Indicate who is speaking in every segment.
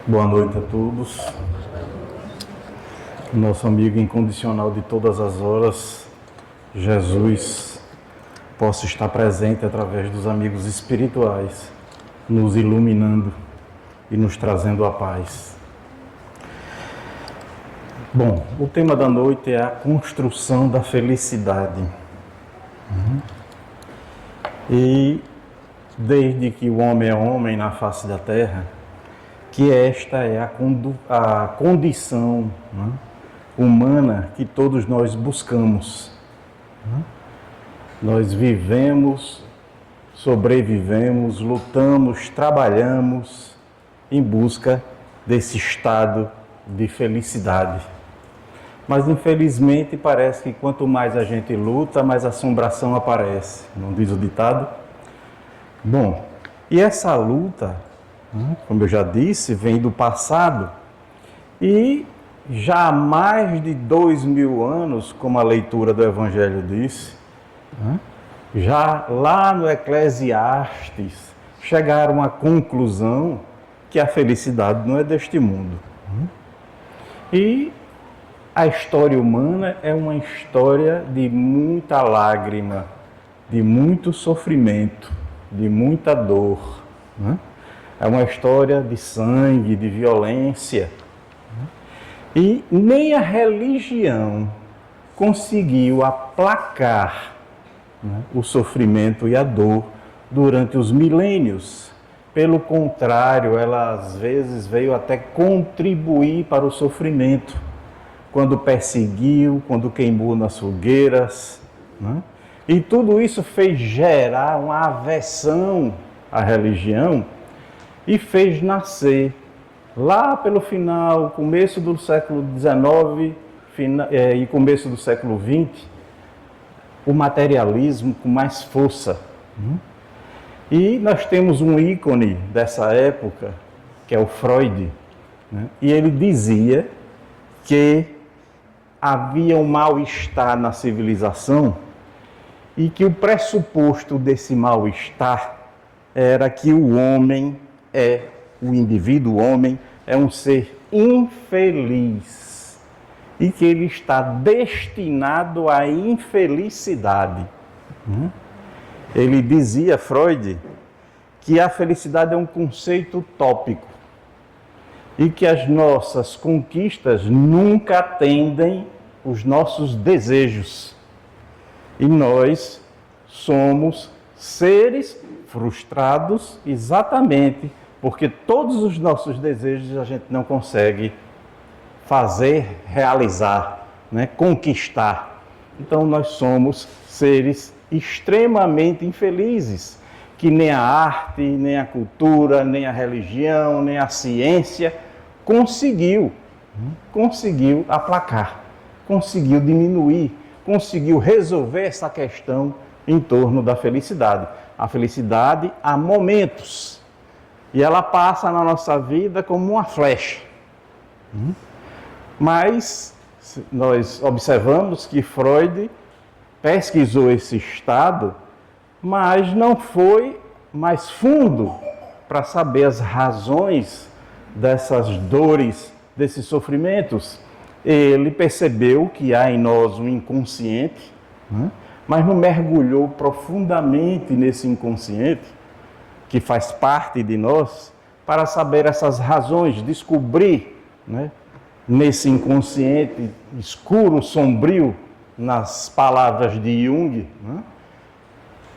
Speaker 1: Boa noite a todos. Nosso amigo incondicional de todas as horas, Jesus, possa estar presente através dos amigos espirituais, nos iluminando e nos trazendo a paz. Bom, o tema da noite é a construção da felicidade. E desde que o homem é homem na face da terra, que esta é a condição, né, humana que todos nós buscamos. Nós vivemos, sobrevivemos, lutamos, trabalhamos em busca desse estado de felicidade. Mas infelizmente parece que quanto mais a gente luta, mais assombração aparece, não diz o ditado? Bom, e essa luta, como eu já disse, vem do passado e já há mais de 2000 anos, como a leitura do Evangelho disse, já lá no Eclesiastes chegaram à conclusão que a felicidade não é deste mundo. E a história humana é uma história de muita lágrima, de muito sofrimento, de muita dor. É uma história de sangue, de violência. E nem a religião conseguiu aplacar o sofrimento e a dor durante os milênios. Pelo contrário, ela às vezes veio até contribuir para o sofrimento, quando perseguiu, quando queimou nas fogueiras. E tudo isso fez gerar uma aversão à religião e fez nascer, lá pelo final, começo do século XIX e começo do século XX, o materialismo com mais força. E nós temos um ícone dessa época, que é o Freud, e ele dizia que havia um mal-estar na civilização e que o pressuposto desse mal-estar era que o homem o indivíduo, o homem, é um ser infeliz e que ele está destinado à infelicidade. Ele dizia, Freud, que a felicidade é um conceito utópico e que as nossas conquistas nunca atendem os nossos desejos. E nós somos seres frustrados exatamente porque todos os nossos desejos a gente não consegue fazer, realizar, conquistar. Então nós somos seres extremamente infelizes, que nem a arte, nem a cultura, nem a religião, nem a ciência conseguiu aplacar, conseguiu diminuir, conseguiu resolver essa questão em torno da felicidade. A felicidade há momentos. E ela passa na nossa vida como uma flecha. Mas nós observamos que Freud pesquisou esse estado, mas não foi mais fundo para saber as razões dessas dores, desses sofrimentos. Ele percebeu que há em nós um inconsciente, mas não mergulhou profundamente nesse inconsciente, que faz parte de nós, para saber essas razões, descobrir, nesse inconsciente escuro, sombrio, nas palavras de Jung,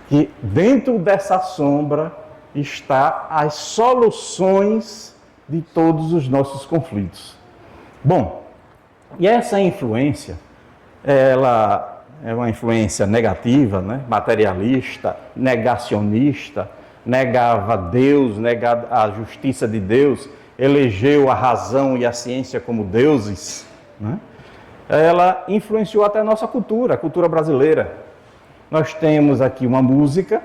Speaker 1: que dentro dessa sombra está as soluções de todos os nossos conflitos. Bom, e essa influência, ela é uma influência negativa, materialista, negacionista, negava Deus, negava a justiça de Deus, elegeu a razão e a ciência como deuses, ela influenciou até a nossa cultura, a cultura brasileira. Nós temos aqui uma música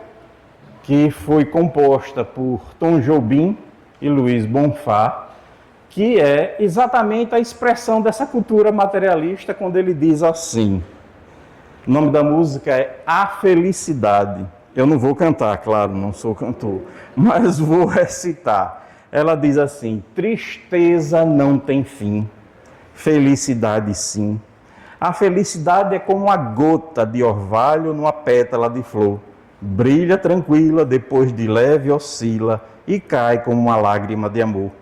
Speaker 1: que foi composta por Tom Jobim e Luiz Bonfá, que é exatamente a expressão dessa cultura materialista, quando ele diz assim, o nome da música é A Felicidade. Eu não vou cantar, claro, não sou cantor, mas vou recitar. ela diz assim: tristeza não tem fim, felicidade sim. A felicidade é como uma gota de orvalho numa pétala de flor. Brilha tranquila, depois de leve oscila e cai como uma lágrima de amor.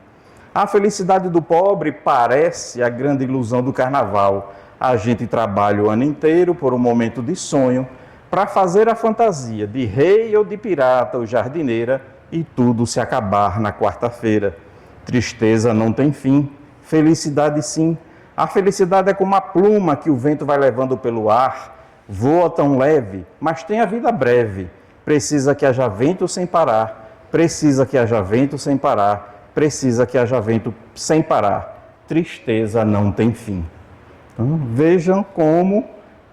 Speaker 1: A felicidade do pobre parece a grande ilusão do carnaval. A gente trabalha o ano inteiro por um momento de sonho para fazer a fantasia de rei ou de pirata ou jardineira e tudo se acabar na quarta-feira. Tristeza não tem fim, felicidade sim. A felicidade é como a pluma que o vento vai levando pelo ar. Voa tão leve, mas tem a vida breve. Precisa que haja vento sem parar. Precisa que haja vento sem parar. Precisa que haja vento sem parar. Tristeza não tem fim. Então, vejam como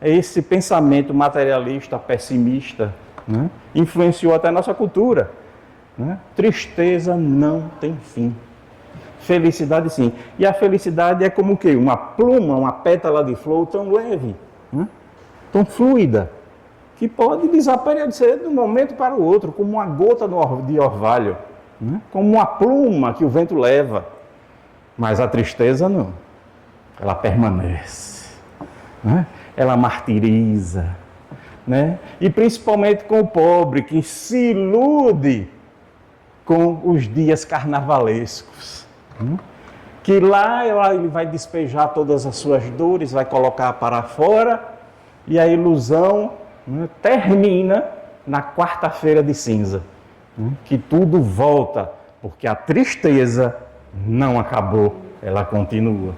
Speaker 1: esse pensamento materialista, pessimista, né, influenciou até a nossa cultura. Né? Tristeza não tem fim. Felicidade sim. E a felicidade é como o quê? Uma pluma, uma pétala de flor tão leve, né? Tão fluida, que pode desaparecer de um momento para o outro, como uma gota de orvalho, né? Como uma pluma que o vento leva. Mas a tristeza não. Ela permanece, né? Ela martiriza, né? E principalmente com o pobre que se ilude com os dias carnavalescos, que lá ele vai despejar todas as suas dores, vai colocar para fora, e a ilusão, né, termina na quarta-feira de cinza, que tudo volta, porque a tristeza não acabou, ela continua.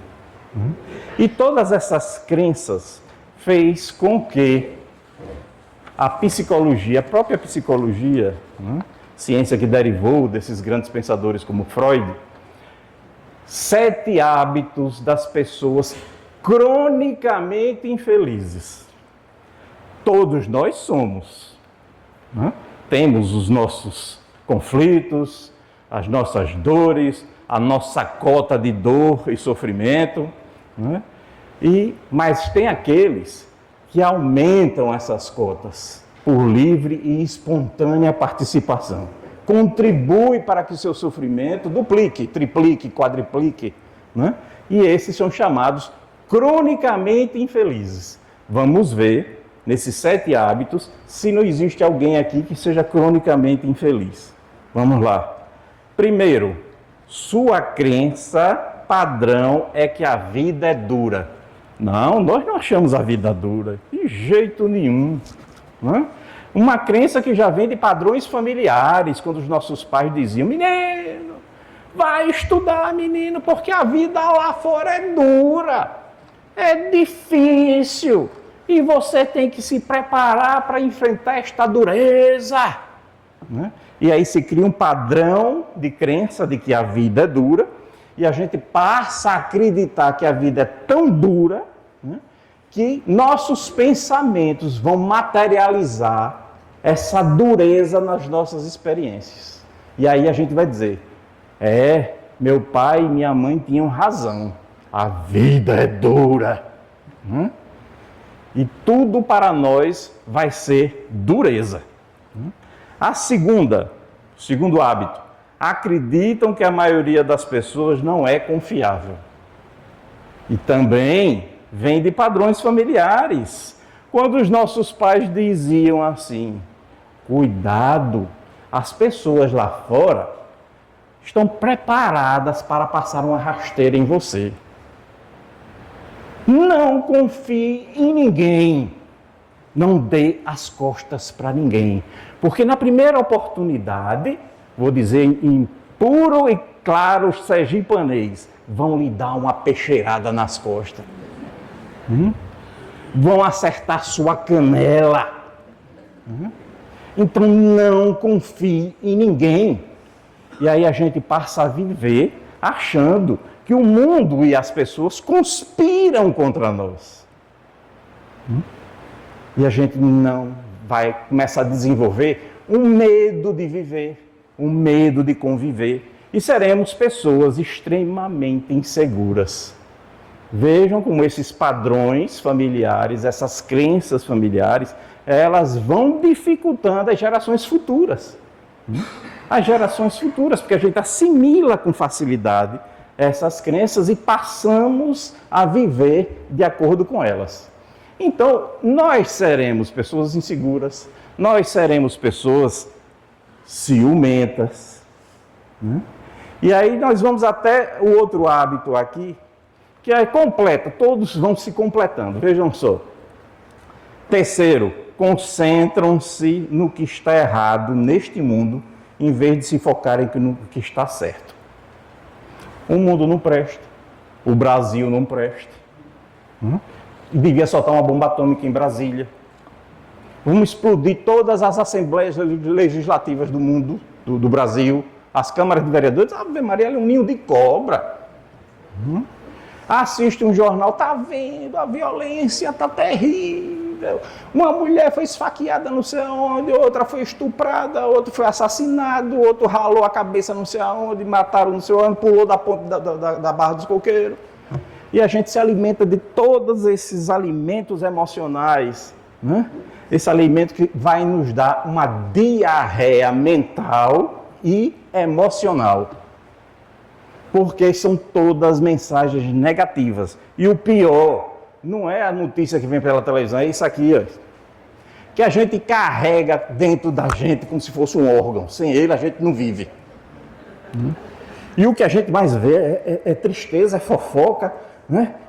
Speaker 1: E todas essas crenças fez com que a psicologia, a própria psicologia, ciência que derivou desses grandes pensadores como Freud, 7 hábitos das pessoas cronicamente infelizes. Todos nós somos. Né? Temos os nossos conflitos, as nossas dores, a nossa cota de dor e sofrimento. Né? Mas tem aqueles que aumentam essas cotas por livre e espontânea participação. Contribui para que o seu sofrimento duplique, triplique, quadriplique, né? E esses são chamados cronicamente infelizes. Vamos ver, nesses 7 hábitos, se não existe alguém aqui que seja cronicamente infeliz. Vamos lá. Primeiro, sua crença padrão é que a vida é dura. Não, nós não achamos a vida dura, de jeito nenhum, né? Uma crença que já vem de padrões familiares, quando os nossos pais diziam: menino, vai estudar, menino, porque a vida lá fora é dura, é difícil, e você tem que se preparar para enfrentar esta dureza. Né? E aí se cria um padrão de crença de que a vida é dura, e a gente passa a acreditar que a vida é tão dura, né, que nossos pensamentos vão materializar essa dureza nas nossas experiências. E aí a gente vai dizer: meu pai e minha mãe tinham razão, a vida é dura. E tudo para nós vai ser dureza. Segundo hábito, acreditam que a maioria das pessoas não é confiável. E também vem de padrões familiares. Quando os nossos pais diziam assim: cuidado, as pessoas lá fora estão preparadas para passar uma rasteira em você. Não confie em ninguém. Não dê as costas para ninguém. Porque na primeira oportunidade, vou dizer em puro e claro sergipanês, vão lhe dar uma peixeirada nas costas. Vão acertar sua canela. Então não confie em ninguém. E aí a gente passa a viver achando que o mundo e as pessoas conspiram contra nós. E a gente não vai começar a desenvolver um medo de viver, um medo de conviver. E seremos pessoas extremamente inseguras. Vejam como esses padrões familiares, essas crenças familiares, elas vão dificultando as gerações futuras. As gerações futuras, porque a gente assimila com facilidade essas crenças e passamos a viver de acordo com elas. Então, nós seremos pessoas inseguras, nós seremos pessoas ciumentas. E aí nós vamos até o outro hábito aqui, que é completo, todos vão se completando, vejam só. Terceiro, concentram-se no que está errado neste mundo, em vez de se focarem no que está certo. O mundo não presta, o Brasil não presta. Devia soltar uma bomba atômica em Brasília. Vamos explodir todas as assembleias legislativas do mundo, do Brasil, as câmaras de vereadores. Ave Maria, é um ninho de cobra. Assiste um jornal, está vendo, a violência está terrível. Uma mulher foi esfaqueada não sei aonde, outra foi estuprada, outro foi assassinado, outro ralou a cabeça não sei aonde, mataram não sei aonde, pulou da ponte da Barra dos Coqueiros. E a gente se alimenta de todos esses alimentos emocionais, Esse alimento que vai nos dar uma diarreia mental e emocional. Porque são todas mensagens negativas. E o pior não é a notícia que vem pela televisão, é isso aqui, ó, que a gente carrega dentro da gente como se fosse um órgão. Sem ele a gente não vive. E o que a gente mais vê é tristeza, é fofoca,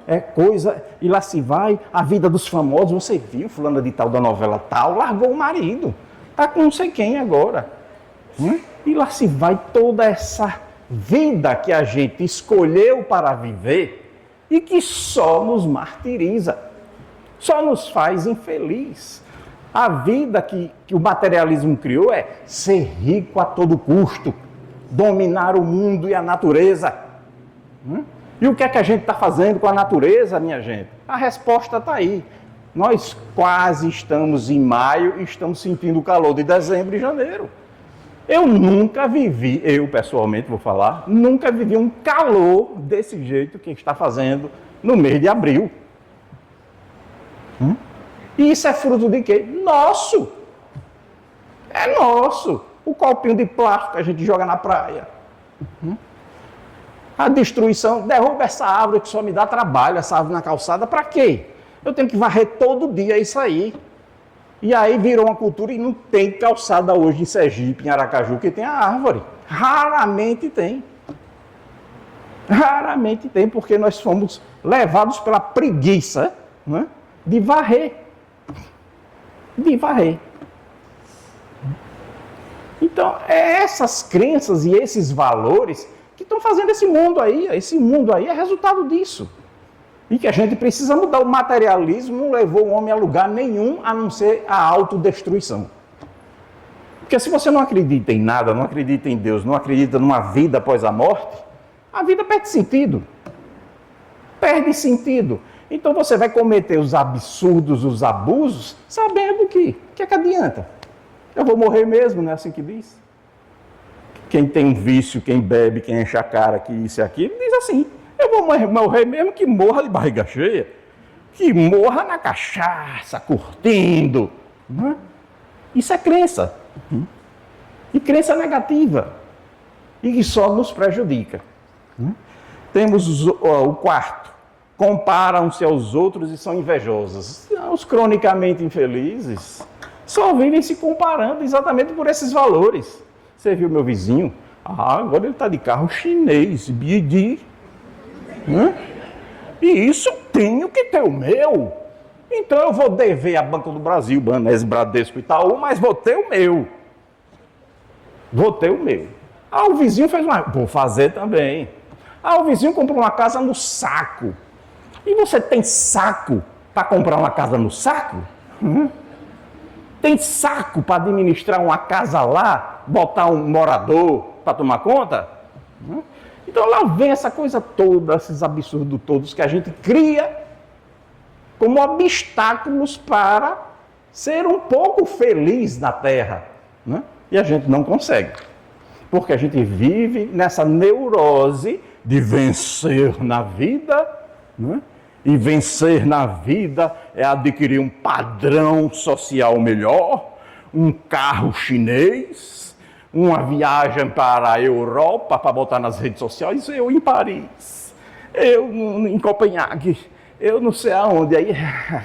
Speaker 1: é coisa, e lá se vai a vida dos famosos. Você viu fulana de tal da novela tal, largou o marido, tá com não sei quem agora. E lá se vai toda essa vida que a gente escolheu para viver e que só nos martiriza, só nos faz infeliz. A vida que o materialismo criou é ser rico a todo custo, dominar o mundo e a natureza. E o que é que a gente está fazendo com a natureza, minha gente? A resposta está aí. Nós quase estamos em maio e estamos sentindo o calor de dezembro e janeiro. Eu nunca vivi, eu pessoalmente vou falar, nunca vivi um calor desse jeito que está fazendo no mês de abril. E isso é fruto de quê? Nosso! É nosso! O copinho de plástico que a gente joga na praia. A destruição, derruba essa árvore que só me dá trabalho, essa árvore na calçada, para quê? Eu tenho que varrer todo dia isso aí. E aí virou uma cultura e não tem calçada hoje em Sergipe, em Aracaju, que tem a árvore. Raramente tem. Raramente tem, porque nós fomos levados pela preguiça, de varrer. De varrer. Então, é essas crenças e esses valores que estão fazendo esse mundo aí. Esse mundo aí é resultado disso. E que a gente precisa mudar. O materialismo não levou o homem a lugar nenhum, a não ser a autodestruição. Porque se você não acredita em nada, não acredita em Deus, não acredita numa vida após a morte, a vida perde sentido. Perde sentido. Então você vai cometer os absurdos, os abusos, sabendo que é que adianta? Eu vou morrer mesmo, não é assim que diz? Quem tem um vício, quem bebe, quem enche a cara, que isso e aquilo, diz assim: eu vou morrer mesmo que morra de barriga cheia, que morra na cachaça, curtindo. Isso é crença. E crença negativa. E que só nos prejudica. Temos o quarto. Comparam-se aos outros e são invejosos. Os cronicamente infelizes só vivem se comparando exatamente por esses valores. Você viu meu vizinho? Agora ele está de carro chinês, BYD. E isso tenho que ter o meu. Então eu vou dever a Banco do Brasil, Banese, Bradesco e Itaú, mas vou ter o meu. Vou ter o meu. O vizinho fez uma... Vou fazer também. O vizinho comprou uma casa no saco. E você tem saco para comprar uma casa no saco? Tem saco para administrar uma casa lá, botar um morador para tomar conta? Então lá vem essa coisa toda, esses absurdos todos que a gente cria como obstáculos para ser um pouco feliz na Terra. E a gente não consegue. Porque a gente vive nessa neurose de vencer na vida, e vencer na vida é adquirir um padrão social melhor, um carro chinês, uma viagem para a Europa para botar nas redes sociais, eu em Paris, eu em Copenhague, eu não sei aonde, aí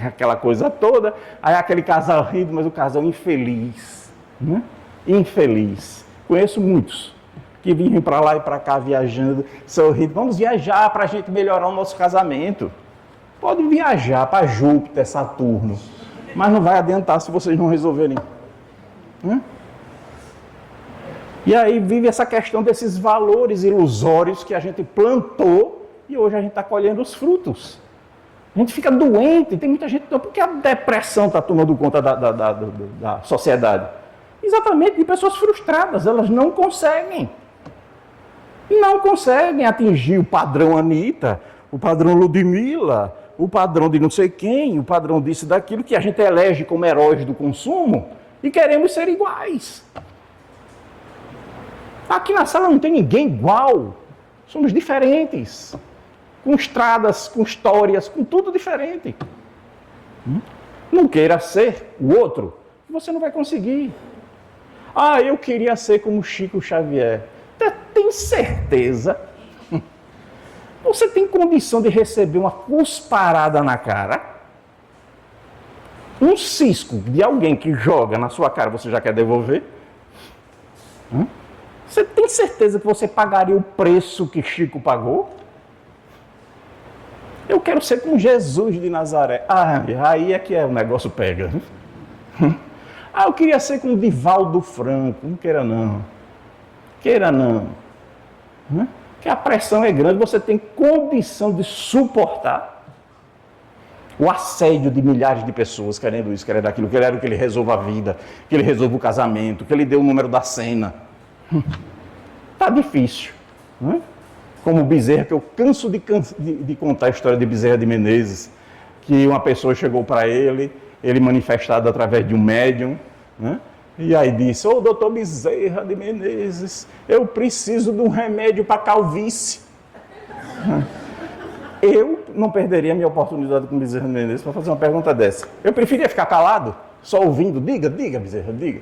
Speaker 1: aquela coisa toda, aí aquele casal rindo, mas o casal infeliz, né? Infeliz. Conheço muitos que vinham para lá e para cá viajando, sorrindo, vamos viajar para a gente melhorar o nosso casamento. Pode viajar para Júpiter, Saturno, mas não vai adiantar se vocês não resolverem. Né? E aí vive essa questão desses valores ilusórios que a gente plantou e hoje a gente está colhendo os frutos. A gente fica doente, tem muita gente... Por que a depressão está tomando conta da sociedade? Exatamente, de pessoas frustradas, elas não conseguem atingir o padrão Anitta, o padrão Ludmilla, o padrão de não sei quem, o padrão disso e daquilo, que a gente elege como heróis do consumo e queremos ser iguais. Aqui na sala não tem ninguém igual, somos diferentes, com estradas, com histórias, com tudo diferente. Não queira ser o outro, você não vai conseguir. Ah, eu queria ser como Chico Xavier. Tem certeza? Você tem condição de receber uma cusparada na cara? Um cisco de alguém que joga na sua cara, você já quer devolver? Você tem certeza que você pagaria o preço que Chico pagou? Eu quero ser como Jesus de Nazaré. Ah, aí é que o negócio pega. Ah, eu queria ser como Divaldo Franco. Não queira não. Queira não. Que a pressão é grande, você tem condição de suportar o assédio de milhares de pessoas querendo isso, querendo aquilo, querendo que ele resolva a vida, que ele resolva o casamento, que ele dê o número da cena. Tá difícil. Como Bezerra, que eu canso de contar a história de Bezerra de Menezes, que uma pessoa chegou para ele manifestado através de um médium, e aí disse: ô doutor Bezerra de Menezes, eu preciso de um remédio para calvície. Eu não perderia a minha oportunidade com Bezerra de Menezes para fazer uma pergunta dessa. Eu preferia ficar calado, só ouvindo, diga Bezerra, diga.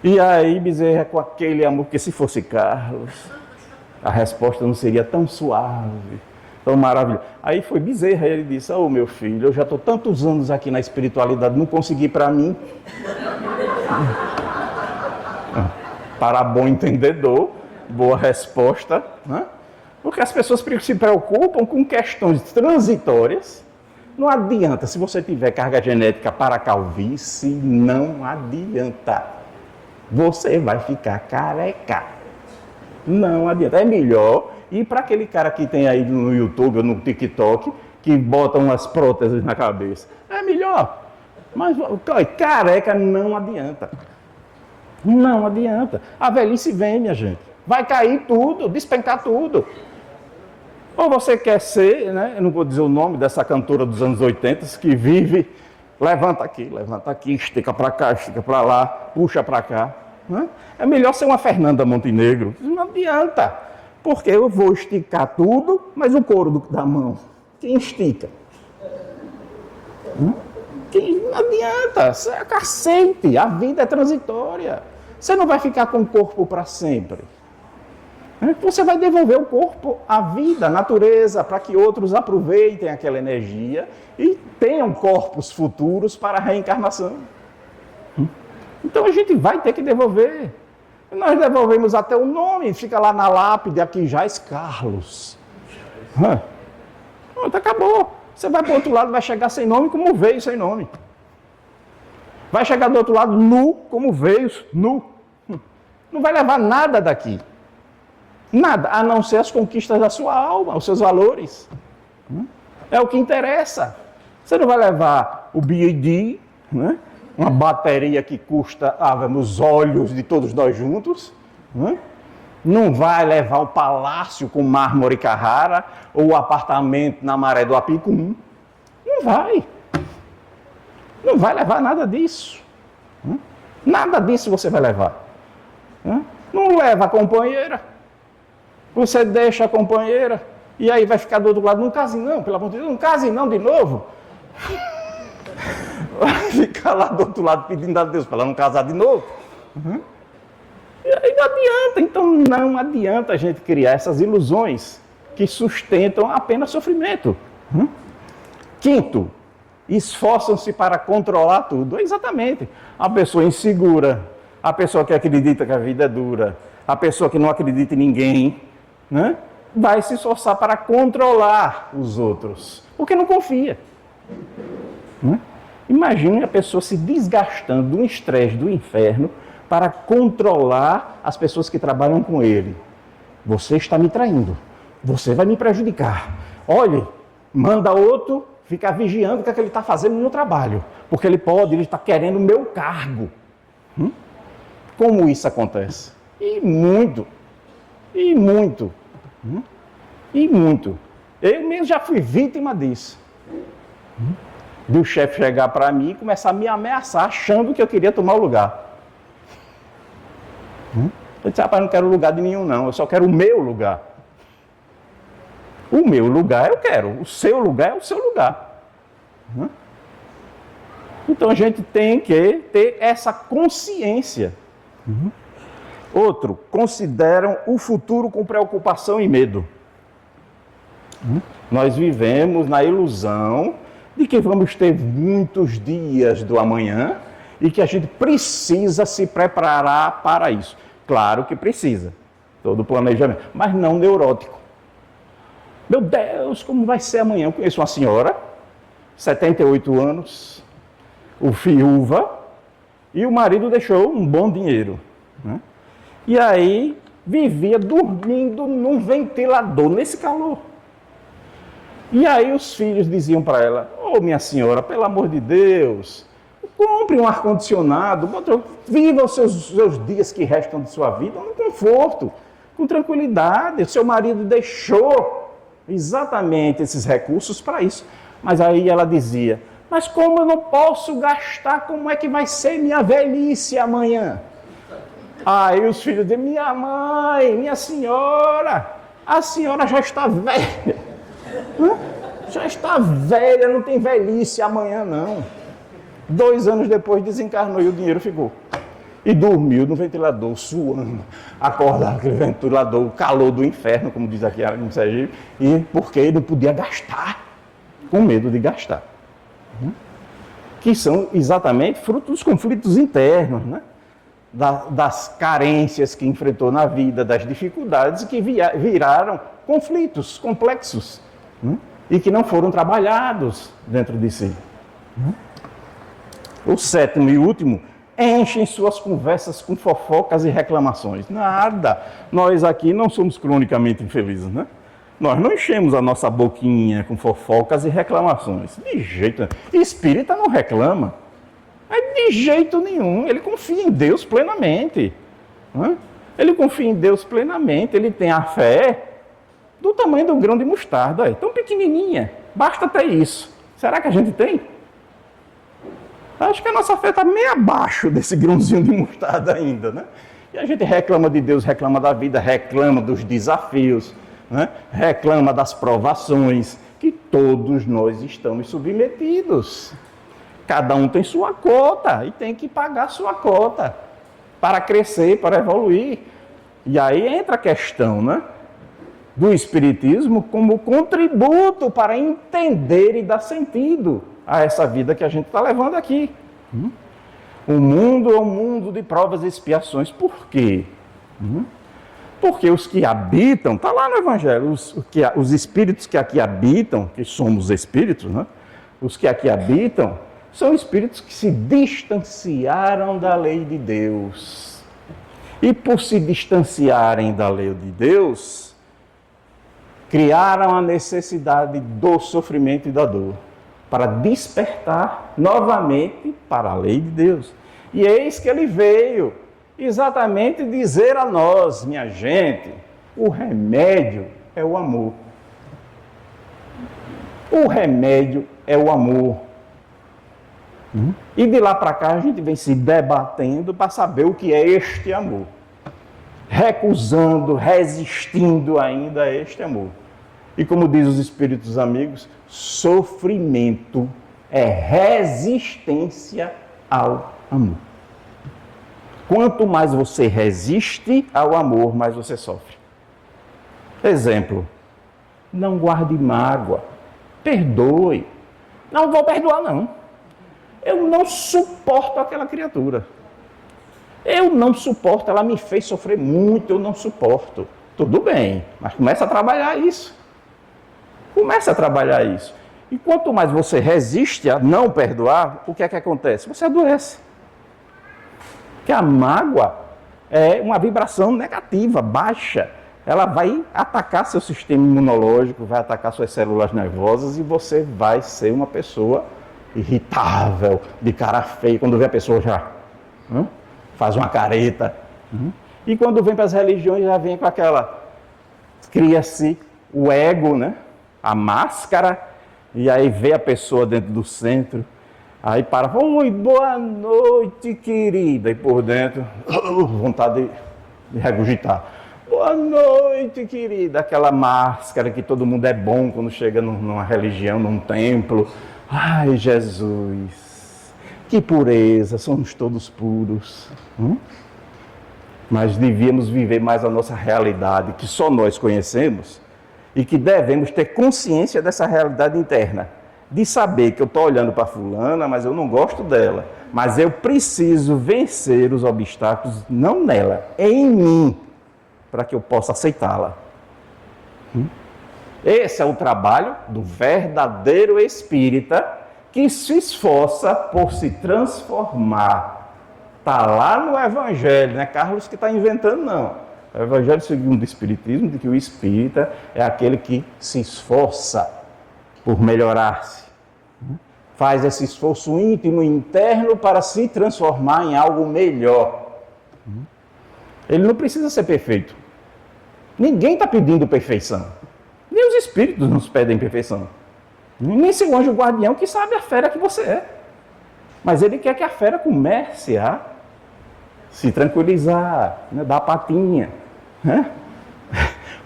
Speaker 1: E aí Bezerra, com aquele amor, que se fosse Carlos, a resposta não seria tão suave, tão maravilhosa. Aí foi Bezerra, e ele disse: ô meu filho, eu já estou tantos anos aqui na espiritualidade, não consegui para mim. Para bom entendedor, boa resposta, porque as pessoas se preocupam com questões transitórias. Não adianta, se você tiver carga genética para calvície, não adianta. Você vai ficar careca. Não adianta. É melhor ir para aquele cara que tem aí no YouTube ou no TikTok, que bota umas próteses na cabeça. É melhor. Mas careca não adianta. Não adianta. A velhice vem, minha gente. Vai cair tudo, despencar tudo. Ou você quer ser, eu não vou dizer o nome dessa cantora dos anos 80, que vive, levanta aqui, estica para cá, estica para lá, puxa para cá. É melhor ser uma Fernanda Montenegro. Não adianta. Porque eu vou esticar tudo, mas o couro da mão, quem estica? Não adianta, aceite, a vida é transitória. Você não vai ficar com o corpo para sempre. Você vai devolver o corpo à vida, à natureza, para que outros aproveitem aquela energia e tenham corpos futuros para a reencarnação. Então a gente vai ter que devolver. Nós devolvemos até o nome, fica lá na lápide, aqui Jais Carlos. Pronto, acabou. Você vai para o outro lado, vai chegar sem nome como veio sem nome. Vai chegar do outro lado nu como veio nu. Não vai levar nada daqui. Nada, a não ser as conquistas da sua alma, os seus valores. É o que interessa. Você não vai levar o BID, uma bateria que custa nos olhos de todos nós juntos. Não vai levar o palácio com mármore Carrara ou o apartamento na Maré do Apicum. Não vai. Não vai levar nada disso. Nada disso você vai levar. Não leva a companheira. Você deixa a companheira e aí vai ficar do outro lado. Não case não, pelo amor de Deus, não case não de novo. Vai ficar lá do outro lado pedindo a Deus para ela não casar de novo. não adianta, então não adianta a gente criar essas ilusões que sustentam apenas sofrimento. Quinto, esforçam-se para controlar tudo. Exatamente. A pessoa insegura, a pessoa que acredita que a vida é dura, a pessoa que não acredita em ninguém, né? Vai se esforçar para controlar os outros, porque não confia. Imagine a pessoa se desgastando do estresse do inferno para controlar as pessoas que trabalham com ele. Você está me traindo, você vai me prejudicar. Olhe, manda outro ficar vigiando o que é que ele está fazendo no trabalho, porque ele está querendo o meu cargo. Como isso acontece? E muito. Eu mesmo já fui vítima disso. Do chefe chegar para mim e começar a me ameaçar, achando que eu queria tomar o lugar. Eu disse, rapaz, não quero lugar de nenhum não, eu só quero o meu lugar. O meu lugar eu quero, o seu lugar é o seu lugar. Então a gente tem que ter essa consciência. Outro, consideram o futuro com preocupação e medo. Nós vivemos na ilusão de que vamos ter muitos dias do amanhã e que a gente precisa se preparar para isso. Claro que precisa, todo planejamento, mas não neurótico. Meu Deus, como vai ser amanhã? Eu conheço uma senhora, 78 anos, viúva, e o marido deixou um bom dinheiro. E aí vivia dormindo num ventilador, nesse calor. E aí os filhos diziam para ela, minha senhora, pelo amor de Deus, compre um ar-condicionado, viva os seus dias que restam de sua vida no conforto, com tranquilidade. O seu marido deixou exatamente esses recursos para isso. Mas aí ela dizia, mas como eu não posso gastar, como é que vai ser minha velhice amanhã? Aí os filhos diziam, minha mãe, minha senhora, a senhora já está velha. Já está velha, não tem velhice amanhã não. 2 anos depois desencarnou e o dinheiro ficou. E dormiu no ventilador, suando, acordava aquele ventilador, o calor do inferno, como diz aqui no Sergipe, e porque ele não podia gastar, com medo de gastar. Que são exatamente fruto dos conflitos internos, né? Das carências que enfrentou na vida, das dificuldades que viraram conflitos complexos. E que não foram trabalhados dentro de si. O sétimo e último, enchem suas conversas com fofocas e reclamações. Nada. Nós aqui não somos cronicamente infelizes, né? Nós não enchemos a nossa boquinha com fofocas e reclamações. De jeito nenhum. Espírita não reclama. De jeito nenhum. Ele confia em Deus plenamente. Ele confia em Deus plenamente. Ele tem a fé do tamanho do grão de mostarda, tão pequenininha, basta ter isso. Será que a gente tem? Acho que a nossa fé está meio abaixo desse grãozinho de mostarda ainda, né? E a gente reclama de Deus, reclama da vida, reclama dos desafios, né? Reclama das provações, que todos nós estamos submetidos. Cada um tem sua cota e tem que pagar sua cota para crescer, para evoluir. E aí entra a questão, né? Do Espiritismo como contributo para entender e dar sentido a essa vida que a gente está levando aqui. O mundo é um mundo de provas e expiações. Por quê? Porque os que habitam, está lá no Evangelho, os espíritos que aqui habitam, que somos espíritos, né? Os que aqui habitam, são espíritos que se distanciaram da lei de Deus. E por se distanciarem da lei de Deus, criaram a necessidade do sofrimento e da dor, para despertar novamente para a lei de Deus. E eis que ele veio exatamente dizer a nós, minha gente, o remédio é o amor. O remédio é o amor. E de lá para cá a gente vem se debatendo para saber o que é este amor. Recusando, resistindo ainda a este amor. E como diz os espíritos amigos, sofrimento é resistência ao amor. Quanto mais você resiste ao amor, mais você sofre. Exemplo, não guarde mágoa, perdoe. Não vou perdoar, não. Eu não suporto aquela criatura. Eu não suporto, ela me fez sofrer muito, eu não suporto. Tudo bem, mas começa a trabalhar isso. Começa a trabalhar isso. E quanto mais você resiste a não perdoar, o que é que acontece? Você adoece. Porque a mágoa é uma vibração negativa, baixa. Ela vai atacar seu sistema imunológico, vai atacar suas células nervosas e você vai ser uma pessoa irritável, de cara feia. Quando vê a pessoa já faz uma careta. E quando vem para as religiões, já vem com aquela... Cria-se o ego, né? A máscara, e aí vê a pessoa dentro do centro, aí para, oi, boa noite, querida, e por dentro, vontade de regurgitar. Boa noite, querida, aquela máscara que todo mundo é bom quando chega numa religião, num templo. Ai, Jesus, que pureza, somos todos puros. Mas devíamos viver mais a nossa realidade, que só nós conhecemos, e que devemos ter consciência dessa realidade interna. De saber que eu estou olhando para fulana, mas eu não gosto dela. Mas eu preciso vencer os obstáculos, não nela, em mim, para que eu possa aceitá-la. Esse é o trabalho do verdadeiro espírita que se esforça por se transformar. Está lá no Evangelho, não é Carlos que está inventando, não. O Evangelho segundo o Espiritismo, de que o espírita é aquele que se esforça por melhorar-se. Faz esse esforço íntimo e interno para se transformar em algo melhor. Ele não precisa ser perfeito. Ninguém está pedindo perfeição. Nem os espíritos nos pedem perfeição. Nem seu anjo guardião que sabe a fera que você é. Mas ele quer que a fera comece a se tranquilizar, né? Dar a patinha.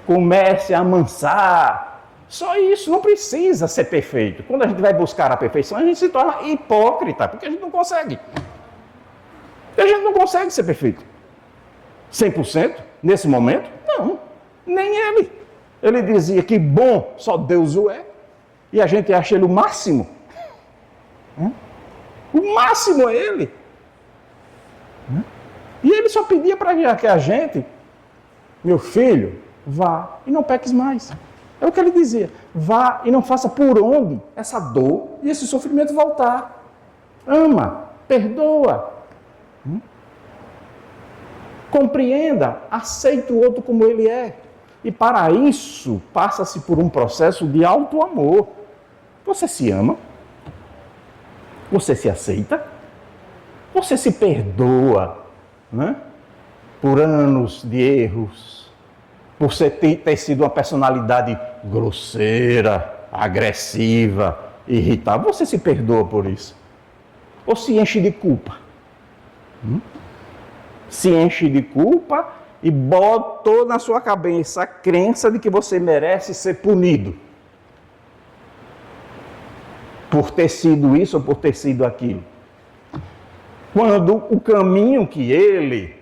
Speaker 1: Comece a amansar. Só isso, não precisa ser perfeito. Quando a gente vai buscar a perfeição, a gente se torna hipócrita, porque a gente não consegue. A gente não consegue ser perfeito. 100% nesse momento? Não, nem ele. Ele dizia que bom, só Deus o é, e a gente acha ele o máximo. O máximo é ele. E ele só pedia para que a gente, meu filho, vá e não peques mais. É o que ele dizia. Vá e não faça por onde essa dor e esse sofrimento voltar. Ama, perdoa. Compreenda, aceite o outro como ele é. E para isso, passa-se por um processo de auto-amor. Você se ama, você se aceita, você se perdoa, né? Por anos de erros, por ter sido uma personalidade grosseira, agressiva, irritável. Você se perdoa por isso? Ou se enche de culpa? Se enche de culpa e botou na sua cabeça a crença de que você merece ser punido por ter sido isso ou por ter sido aquilo. Quando o caminho que ele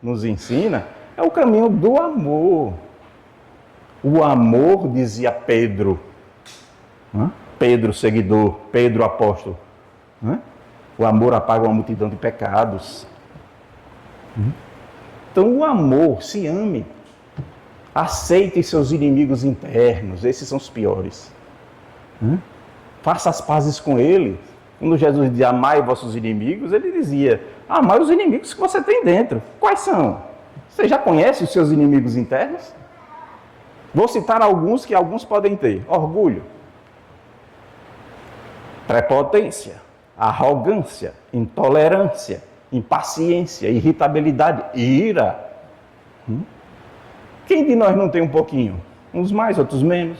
Speaker 1: nos ensina é o caminho do amor. O amor, dizia Pedro, Pedro seguidor, Pedro apóstolo, o amor apaga uma multidão de pecados. Então o amor, se ame, aceite seus inimigos internos, esses são os piores. Faça as pazes com eles. Quando Jesus dizia amai vossos inimigos, ele dizia, amai os inimigos que você tem dentro. Quais são? Você já conhece os seus inimigos internos? Vou citar alguns que alguns podem ter. Orgulho, prepotência, arrogância, intolerância, impaciência, irritabilidade, ira. Quem de nós não tem um pouquinho? Uns mais, outros menos.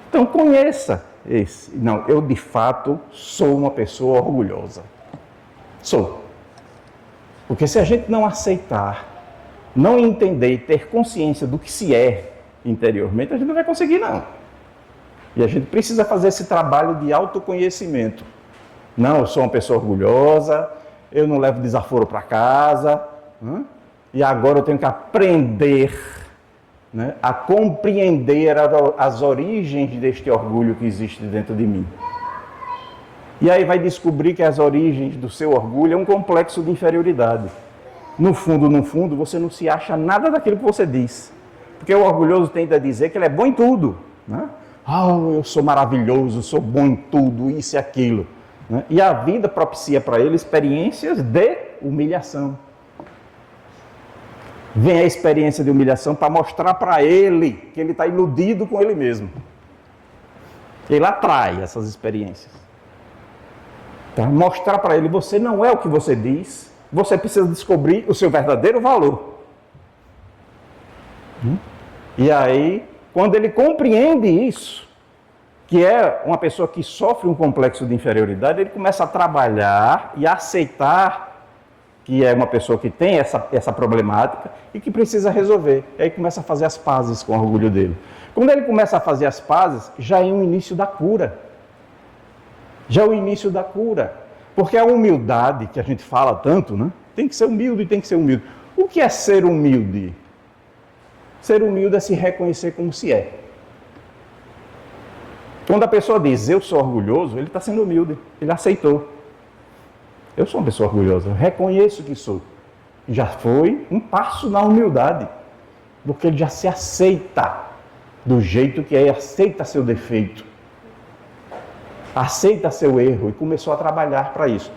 Speaker 1: Então conheça esse. Não, eu de fato sou uma pessoa orgulhosa. Sou. Porque se a gente não aceitar, não entender e ter consciência do que se é interiormente, a gente não vai conseguir, não. E a gente precisa fazer esse trabalho de autoconhecimento. Não, eu sou uma pessoa orgulhosa, eu não levo desaforo para casa, né? E agora eu tenho que aprender, né, a compreender as origens deste orgulho que existe dentro de mim. E aí vai descobrir que as origens do seu orgulho é um complexo de inferioridade. No fundo, você não se acha nada daquilo que você diz. Porque o orgulhoso tende a dizer que ele é bom em tudo, né? Eu sou maravilhoso, sou bom em tudo, isso e aquilo, né? E a vida propicia para ele experiências de humilhação. Vem a experiência de humilhação para mostrar para ele que ele está iludido com ele mesmo. Ele atrai essas experiências. Para mostrar para ele, você não é o que você diz, você precisa descobrir o seu verdadeiro valor. E aí, quando ele compreende isso, que é uma pessoa que sofre um complexo de inferioridade, ele começa a trabalhar e a aceitar que é uma pessoa que tem essa problemática e que precisa resolver. E aí começa a fazer as pazes com o orgulho dele. Quando ele começa a fazer as pazes, já é o início da cura. Já é o início da cura. Porque a humildade, que a gente fala tanto, né? Tem que ser humilde, tem que ser humilde. O que é ser humilde? Ser humilde é se reconhecer como se é. Quando a pessoa diz, eu sou orgulhoso, ele está sendo humilde, ele aceitou. Eu sou uma pessoa orgulhosa, eu reconheço que sou. Já foi um passo na humildade, porque ele já se aceita do jeito que é, aceita seu defeito, aceita seu erro e começou a trabalhar para isso.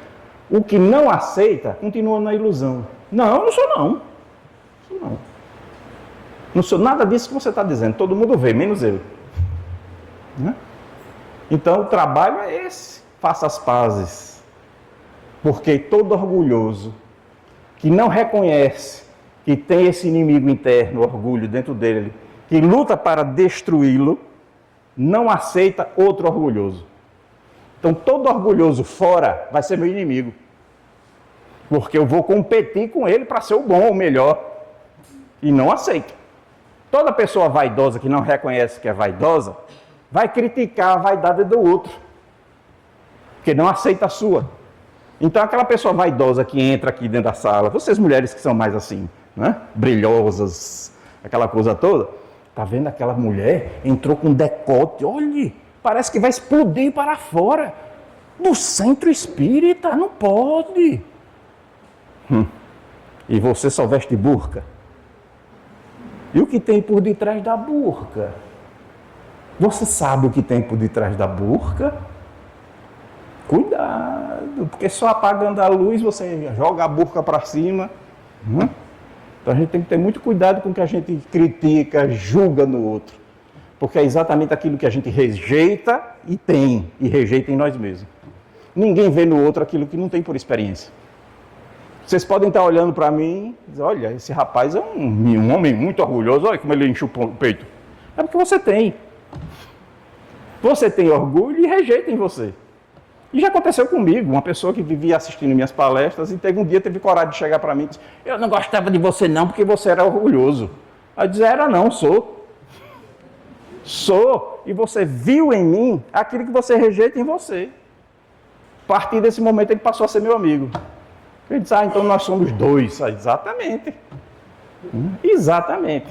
Speaker 1: O que não aceita, continua na ilusão. Não, eu não sou não. Não sou nada disso que você está dizendo, todo mundo vê, menos eu. Né? Então o trabalho é esse, faça as pazes. Porque todo orgulhoso que não reconhece que tem esse inimigo interno, orgulho dentro dele, que luta para destruí-lo, não aceita outro orgulhoso. Então todo orgulhoso fora vai ser meu inimigo. Porque eu vou competir com ele para ser o bom, o melhor. E não aceito. Toda pessoa vaidosa que não reconhece que é vaidosa, vai criticar a vaidade do outro. Porque não aceita a sua. Então aquela pessoa vaidosa que entra aqui dentro da sala, vocês mulheres que são mais assim, né? Brilhosas, aquela coisa toda, tá vendo aquela mulher? Entrou com decote, olhe, parece que vai explodir para fora. Do centro espírita, não pode. E você só veste burca? E o que tem por detrás da burca? Você sabe o que tem por detrás da burca? Cuidado, porque só apagando a luz você joga a burca para cima. Então a gente tem que ter muito cuidado com o que a gente critica, julga no outro. Porque é exatamente aquilo que a gente rejeita e tem, e rejeita em nós mesmos. Ninguém vê no outro aquilo que não tem por experiência. Vocês podem estar olhando para mim e dizer, olha, esse rapaz é um homem muito orgulhoso, olha como ele enche o peito. É porque você tem. Você tem orgulho e rejeita em você. E já aconteceu comigo, uma pessoa que vivia assistindo minhas palestras e teve coragem de chegar para mim e dizer, eu não gostava de você não porque você era orgulhoso. Aí eu disse, era não, sou. Sou, e você viu em mim aquilo que você rejeita em você. A partir desse momento ele passou a ser meu amigo. Ele disse, então nós somos dois. Exatamente. Exatamente.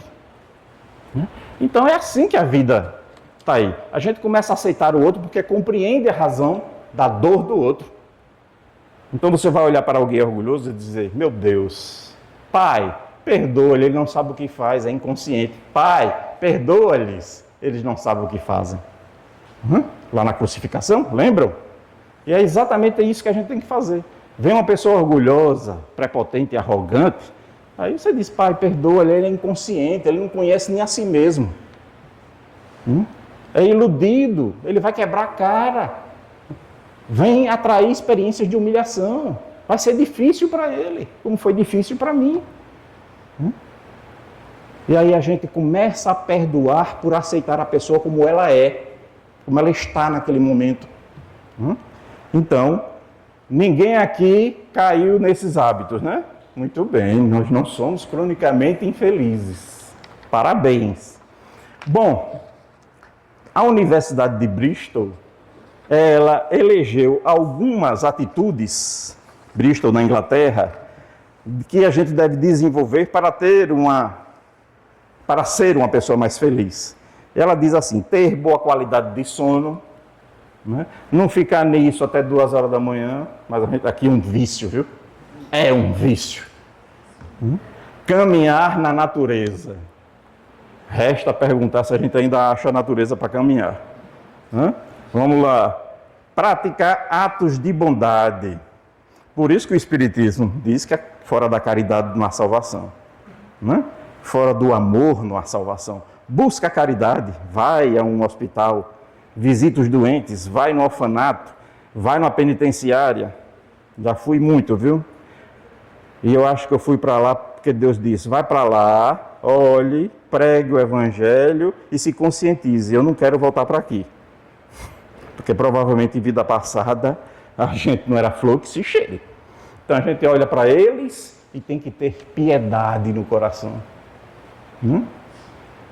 Speaker 1: Então é assim que a vida está aí. A gente começa a aceitar o outro porque compreende a razão da dor do outro. Então você vai olhar para alguém orgulhoso e dizer, meu Deus, Pai, perdoa-lhe, ele não sabe o que faz, é inconsciente. Pai, perdoa-lhes, eles não sabem o que fazem. Lá na crucificação, lembram? E é exatamente isso que a gente tem que fazer. Vem uma pessoa orgulhosa, prepotente e arrogante, aí você diz, Pai, perdoa-lhe, ele é inconsciente, ele não conhece nem a si mesmo. É iludido, ele vai quebrar a cara. Vem atrair experiências de humilhação. Vai ser difícil para ele, como foi difícil para mim. E aí a gente começa a perdoar por aceitar a pessoa como ela é, como ela está naquele momento. Então, ninguém aqui caiu nesses hábitos, né? Muito bem, nós não somos cronicamente infelizes. Parabéns. Bom, a Universidade de Bristol, ela elegeu algumas atitudes Bristol, na Inglaterra, que a gente deve desenvolver para ser uma pessoa mais feliz. Ela diz assim: ter boa qualidade de sono, né? Não ficar nisso até 2 horas da manhã, mas a gente, aqui é um vício, viu? É um vício. Caminhar na natureza. Resta perguntar se a gente ainda acha a natureza para caminhar. Vamos lá. Praticar atos de bondade. Por isso que o Espiritismo diz que é fora da caridade não há salvação. Fora do amor não há salvação. Busca a caridade, vai a um hospital, visita os doentes, vai no orfanato, vai numa penitenciária. Já fui muito, viu? E eu acho que eu fui para lá porque Deus disse: vai para lá, olhe, pregue o evangelho e se conscientize. Eu não quero voltar para aqui. Porque provavelmente em vida passada a gente não era flor que se cheire. Então a gente olha para eles e tem que ter piedade no coração.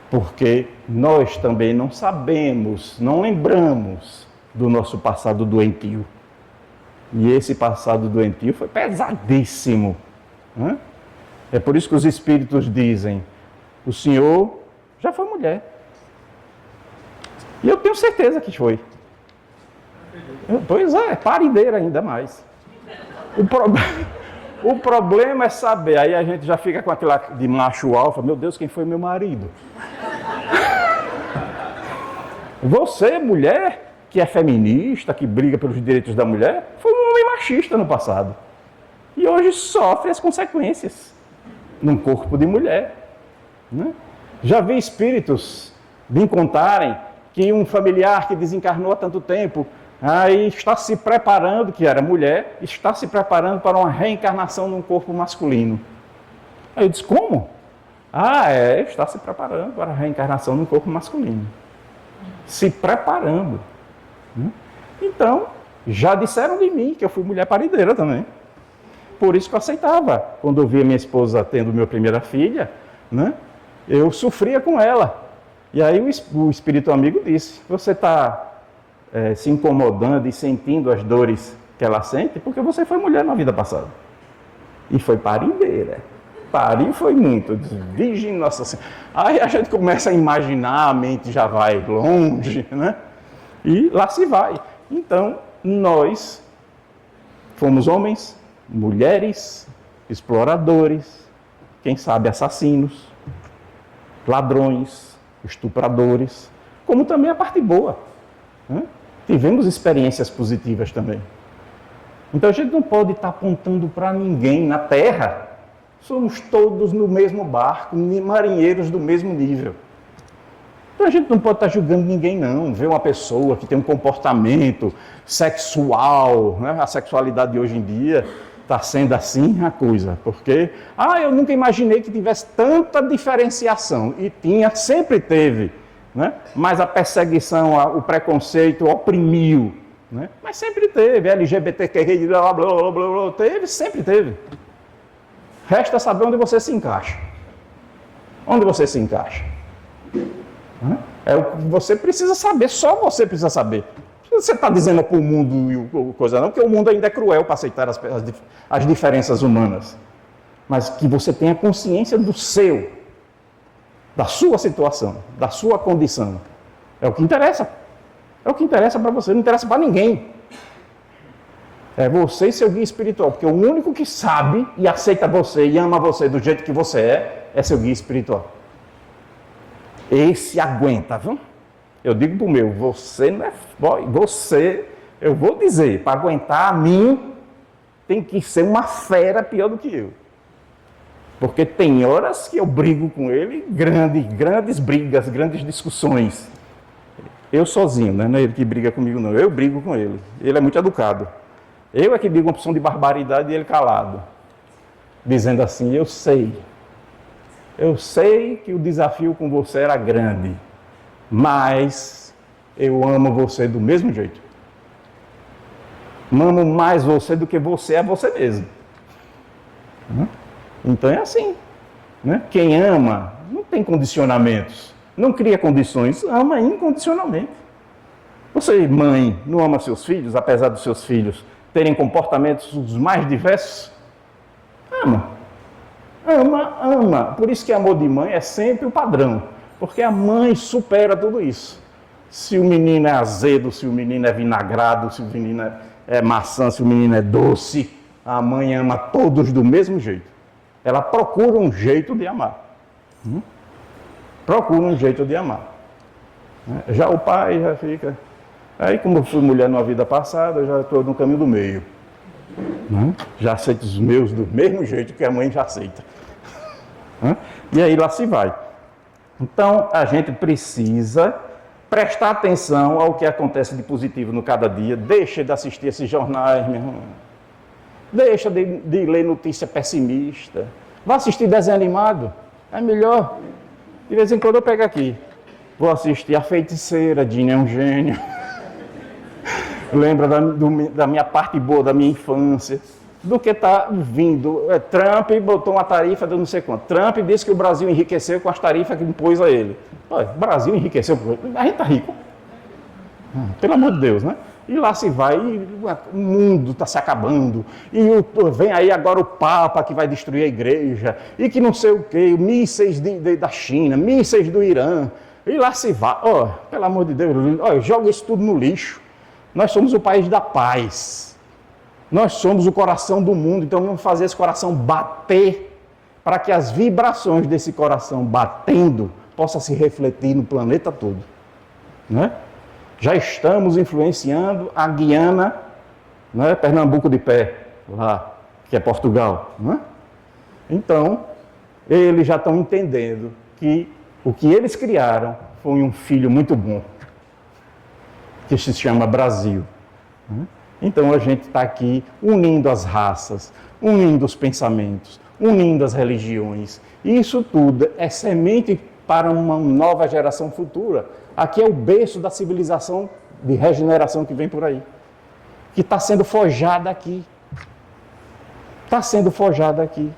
Speaker 1: Porque nós também não sabemos, não lembramos do nosso passado doentio. E esse passado doentio foi pesadíssimo. É por isso que os espíritos dizem: o senhor já foi mulher. E eu tenho certeza que foi. Pois é, parideira ainda mais. O problema é saber, aí a gente já fica com aquela de macho alfa: meu Deus, quem foi meu marido? Você, mulher, que é feminista, que briga pelos direitos da mulher, foi um homem machista no passado. E hoje sofre as consequências num corpo de mulher. Já vi espíritos me contarem que um familiar que desencarnou há tanto tempo, aí está se preparando, que era mulher, está se preparando para uma reencarnação num corpo masculino. Aí eu disse: como? Está se preparando para a reencarnação num corpo masculino. Se preparando. Então, já disseram de mim que eu fui mulher parideira também. Por isso que eu aceitava. Quando eu via minha esposa tendo minha primeira filha, eu sofria com ela. E aí o espírito amigo disse: você está se incomodando e sentindo as dores que ela sente porque você foi mulher na vida passada. E foi parideira. Pariu foi muito. Virgem Nossa Senhora. Aí a gente começa a imaginar, a mente já vai longe, E lá se vai. Então, nós fomos homens, mulheres, exploradores, quem sabe assassinos, ladrões, estupradores, como também a parte boa. Tivemos experiências positivas também. Então a gente não pode estar apontando para ninguém na Terra. Somos todos no mesmo barco, marinheiros do mesmo nível. Então a gente não pode estar julgando ninguém, não. Ver uma pessoa que tem um comportamento sexual, a sexualidade de hoje em dia está sendo assim a coisa. Porque, eu nunca imaginei que tivesse tanta diferenciação. E sempre teve. Mas a perseguição, o preconceito oprimiu. Mas sempre teve. LGBTQ, blá, blá, blá, blá, blá, sempre teve. Resta saber onde você se encaixa. Onde você se encaixa. É o que você precisa saber, só você precisa saber. Você está dizendo para o mundo coisa não, porque o mundo ainda é cruel para aceitar as diferenças humanas. Mas que você tenha consciência da sua situação, da sua condição. É o que interessa. É o que interessa para você, não interessa para ninguém. É você e seu guia espiritual, porque o único que sabe e aceita você e ama você do jeito que você é seu guia espiritual. Esse aguenta, viu? Eu digo pro meu: você não é... Você, eu vou dizer, para aguentar a mim, tem que ser uma fera pior do que eu. Porque tem horas que eu brigo com ele, grandes brigas, grandes discussões. Eu sozinho, não é ele que briga comigo, não. Eu brigo com ele. Ele é muito educado. Eu é que digo uma opção de barbaridade e ele calado. Dizendo assim: eu sei que o desafio com você era grande, mas eu amo você do mesmo jeito. Amo mais você do que você é você mesmo. Então é assim. Quem ama não tem condicionamentos, não cria condições, ama incondicionalmente. Você, mãe, não ama seus filhos, apesar dos seus filhos terem comportamentos os mais diversos? Ama. Ama, ama. Por isso que amor de mãe é sempre o padrão. Porque a mãe supera tudo isso. Se o menino é azedo, se o menino é vinagrado, se o menino é maçã, se o menino é doce, a mãe ama todos do mesmo jeito. Ela procura um jeito de amar. Procura um jeito de amar. Já o pai já fica... Aí, como eu fui mulher numa vida passada, eu já estou no caminho do meio. Já aceito os meus do mesmo jeito que a mãe já aceita. E aí lá se vai. Então, a gente precisa prestar atenção ao que acontece de positivo no cada dia. Deixa de assistir esses jornais, meu irmão. Deixa de ler notícia pessimista. Vá assistir desenho animado. É melhor. De vez em quando eu pego aqui. Vou assistir A Feiticeira, Dini é um gênio. Lembra da minha parte boa, da minha infância. Do que está vindo. Trump botou uma tarifa de não sei quanto. Trump disse que o Brasil enriqueceu com as tarifas que impôs a ele. Olha, o Brasil enriqueceu. A gente está rico. Pelo amor de Deus, né? E lá se vai, e o mundo está se acabando. E vem aí agora o Papa que vai destruir a igreja. E que não sei o quê, mísseis da China, mísseis do Irã. E lá se vai. Oh, pelo amor de Deus, joga isso tudo no lixo. Nós somos o país da paz. Nós somos o coração do mundo, então vamos fazer esse coração bater para que as vibrações desse coração batendo possam se refletir no planeta todo. Né? Já estamos influenciando a Guiana, né? Pernambuco de pé, lá, que é Portugal. Né? Então, eles já estão entendendo que o que eles criaram foi um filho muito bom, que se chama Brasil. Né? Então a gente está aqui unindo as raças, unindo os pensamentos, unindo as religiões. E isso tudo é semente para uma nova geração futura. Aqui é o berço da civilização de regeneração que vem por aí. Que está sendo forjada aqui. Está sendo forjada aqui.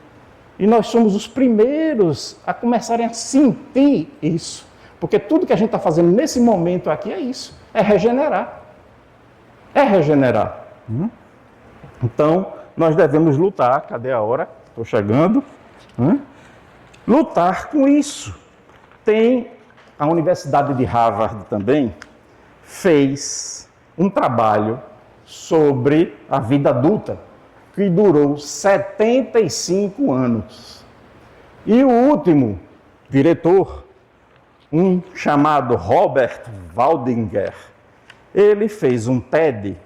Speaker 1: E nós somos os primeiros a começarem a sentir isso. Porque tudo que a gente está fazendo nesse momento aqui é isso. É regenerar. É regenerar. Então, nós devemos lutar. Cadê a hora? Estou chegando. Lutar com isso. Tem a Universidade de Harvard também fez um trabalho sobre a vida adulta que durou 75 anos. E o último diretor, um chamado Robert Waldinger, ele fez um TED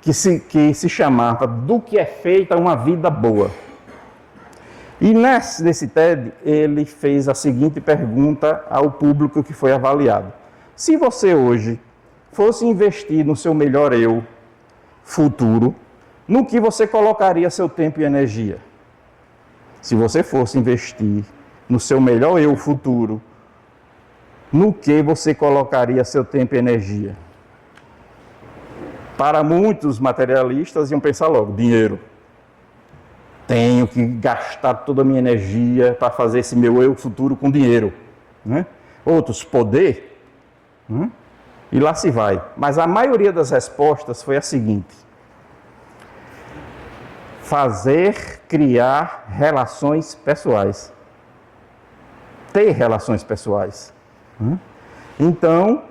Speaker 1: que se chamava Do que é feita uma vida boa. E nesse TED, ele fez a seguinte pergunta ao público que foi avaliado. Se você hoje fosse investir no seu melhor eu futuro, no que você colocaria seu tempo e energia? Se você fosse investir no seu melhor eu futuro, no que você colocaria seu tempo e energia? Para muitos materialistas iam pensar logo, dinheiro. Tenho que gastar toda a minha energia para fazer esse meu eu futuro com dinheiro. Né? Outros, poder. E lá se vai. Mas a maioria das respostas foi a seguinte. Criar relações pessoais. Ter relações pessoais. Então,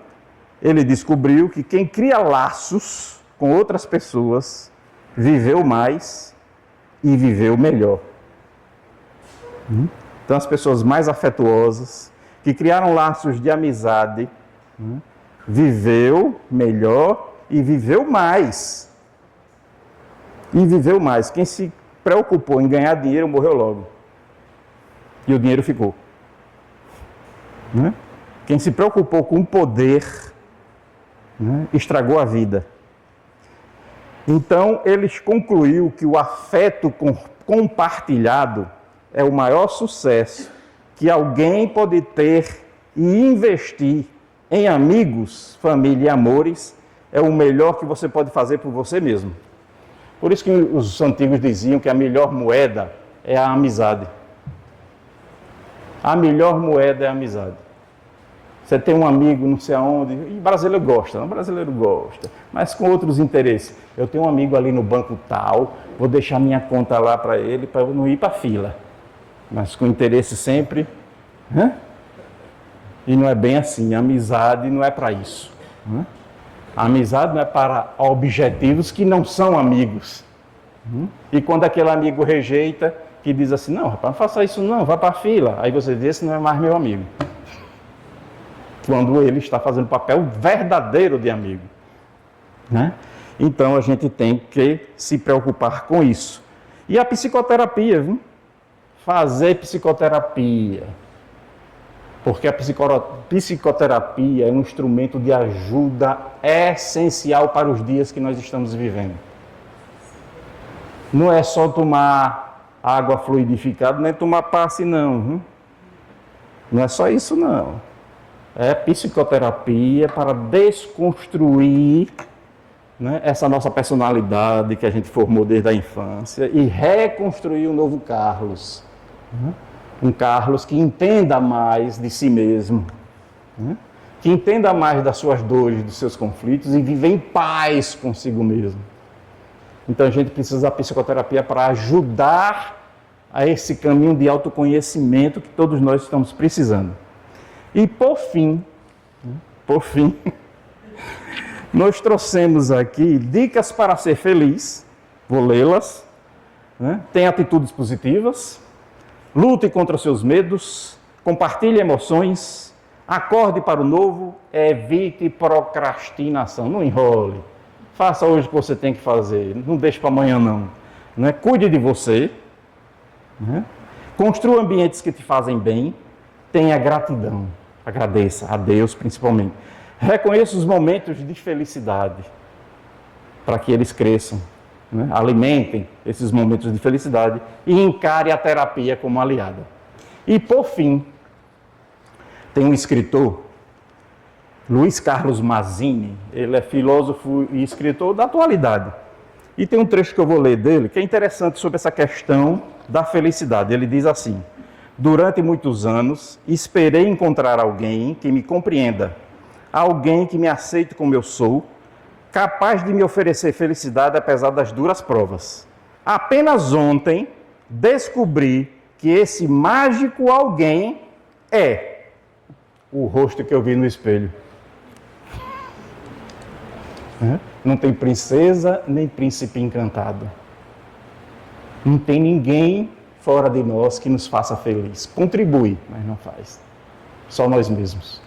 Speaker 1: ele descobriu que quem cria laços com outras pessoas viveu mais e viveu melhor. Então, as pessoas mais afetuosas, que criaram laços de amizade, viveu melhor e viveu mais. E viveu mais. Quem se preocupou em ganhar dinheiro morreu logo. E o dinheiro ficou. Quem se preocupou com o poder, estragou a vida. Então, eles concluiu que o afeto compartilhado é o maior sucesso que alguém pode ter e investir em amigos, família e amores, é o melhor que você pode fazer por você mesmo. Por isso que os antigos diziam que a melhor moeda é a amizade. A melhor moeda é a amizade. Você tem um amigo não sei aonde, e brasileiro gosta, não? Brasileiro gosta, mas com outros interesses. Eu tenho um amigo ali no banco tal, vou deixar minha conta lá para ele, para eu não ir para a fila. Mas com interesse sempre. E não é bem assim, a amizade não é para isso. A amizade não é para objetivos que não são amigos. E quando aquele amigo rejeita, que diz assim, não, rapaz, não faça isso não, vá para a fila. Aí você diz, esse não é mais meu amigo. Quando ele está fazendo o papel verdadeiro de amigo. Então a gente tem que se preocupar com isso. E a psicoterapia, viu? Fazer psicoterapia. Porque a psicoterapia é um instrumento de ajuda essencial para os dias que nós estamos vivendo. Não é só tomar água fluidificada, nem tomar passe não. Não é só isso não. É psicoterapia para desconstruir, essa nossa personalidade que a gente formou desde a infância e reconstruir um novo Carlos. Um Carlos que entenda mais de si mesmo, que entenda mais das suas dores, dos seus conflitos e viva em paz consigo mesmo. Então a gente precisa da psicoterapia para ajudar a esse caminho de autoconhecimento que todos nós estamos precisando. E por fim, nós trouxemos aqui dicas para ser feliz, vou lê-las, Tem atitudes positivas, lute contra os seus medos, compartilhe emoções, acorde para o novo, evite procrastinação, não enrole, faça hoje o que você tem que fazer, não deixe para amanhã não. Cuide de você, construa ambientes que te fazem bem, tenha gratidão. Agradeça a Deus principalmente. Reconheça os momentos de felicidade para que eles cresçam. Alimentem esses momentos de felicidade e encare a terapia como aliada. E por fim, tem um escritor, Luiz Carlos Mazzini, ele é filósofo e escritor da atualidade. E tem um trecho que eu vou ler dele que é interessante sobre essa questão da felicidade. Ele diz assim: durante muitos anos, esperei encontrar alguém que me compreenda, alguém que me aceite como eu sou, capaz de me oferecer felicidade apesar das duras provas. Apenas ontem, descobri que esse mágico alguém é o rosto que eu vi no espelho. Não tem princesa nem príncipe encantado. Não tem ninguém fora de nós que nos faça feliz. Contribui, mas não faz. Só nós mesmos.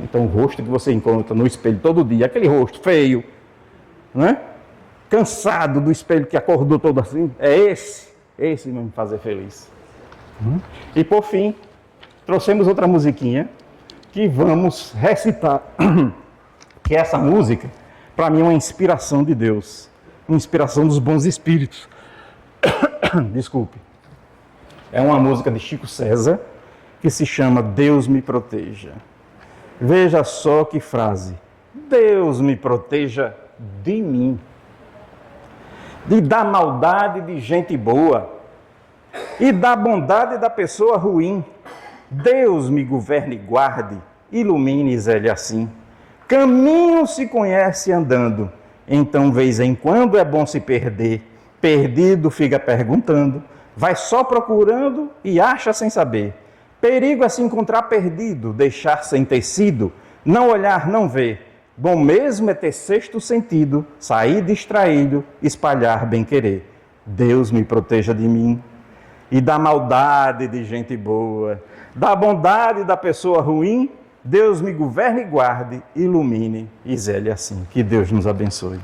Speaker 1: Então o rosto que você encontra no espelho todo dia, aquele rosto feio, cansado do espelho que acordou todo assim, é esse vai me fazer feliz. E por fim, trouxemos outra musiquinha que vamos recitar, que essa música, para mim, é uma inspiração de Deus, uma inspiração dos bons espíritos. Desculpe. É uma música de Chico César, que se chama Deus me proteja. Veja só que frase. Deus me proteja de mim. E da maldade de gente boa. E da bondade da pessoa ruim. Deus me governe e guarde. Ilumine ele assim. Caminho se conhece andando. Então, vez em quando é bom se perder. Perdido fica perguntando. Vai só procurando e acha sem saber. Perigo é se encontrar perdido, deixar sem tecido, não olhar, não ver. Bom mesmo é ter sexto sentido, sair distraído, espalhar bem querer. Deus me proteja de mim e da maldade de gente boa, da bondade da pessoa ruim. Deus me governe e guarde, ilumine e zele assim. Que Deus nos abençoe.